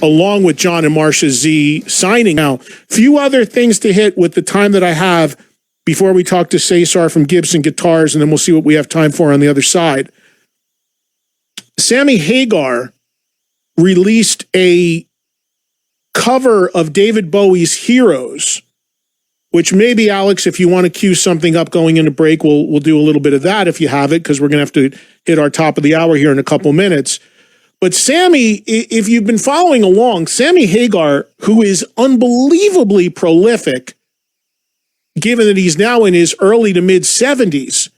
along with John and Marcia Z signing. Now, few other things to hit with the time that I have before we talk to Cesar from Gibson Guitars, and then we'll see what we have time for on the other side. Sammy Hagar released a cover of David Bowie's Heroes, which maybe, Alex, if you want to cue something up going into break, we'll do a little bit of that if you have it, because we're going to have to hit our top of the hour here in a couple minutes. But Sammy, if you've been following along, Sammy Hagar, who is unbelievably prolific, given that he's now in his early to mid 70s,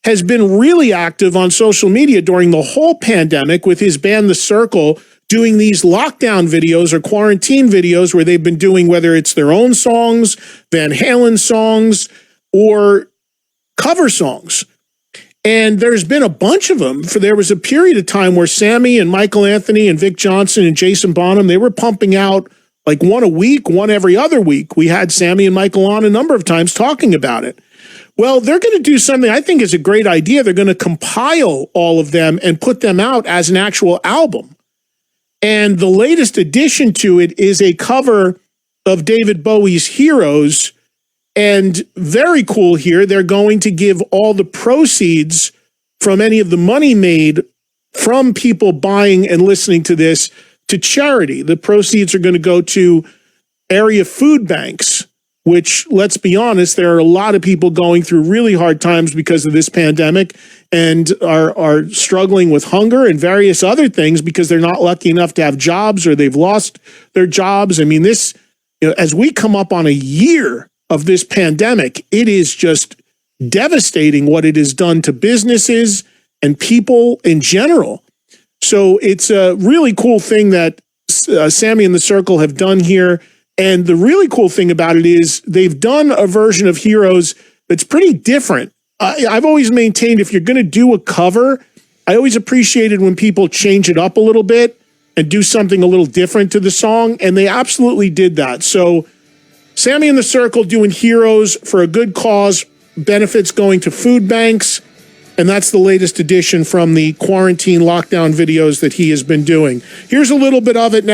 has been really active on social media during the whole pandemic with his band, The Circle, doing these lockdown videos or quarantine videos where they've been doing, whether it's their own songs, Van Halen songs, or cover songs. And there's been a bunch of them. There was a period of time where Sammy and Michael Anthony and Vic Johnson and Jason Bonham, they were pumping out like one a week, one every other week. We had Sammy and Michael on a number of times talking about it. Well, they're going to do something I think is a great idea. They're going to compile all of them and put them out as an actual album. And the latest addition to it is a cover of David Bowie's Heroes. And very cool here, they're going to give all the proceeds from any of the money made from people buying and listening to this to charity. The proceeds are going to go to area food banks, which, let's be honest, there are a lot of people going through really hard times because of this pandemic and are struggling with hunger and various other things because they're not lucky enough to have jobs or they've lost their jobs. I mean, this, as we come up on a year of this pandemic, it is just devastating what it has done to businesses and people in general. So it's a really cool thing that Sammy and the Circle have done here. And the really cool thing about it is they've done a version of Heroes that's pretty different. I've always maintained if you're going to do a cover, I always appreciated when people change it up a little bit and do something a little different to the song. And they absolutely did that. So Sammy and the Circle doing Heroes for a good cause, benefits going to food banks. And that's the latest edition from the quarantine lockdown videos that he has been doing. Here's a little bit of it now.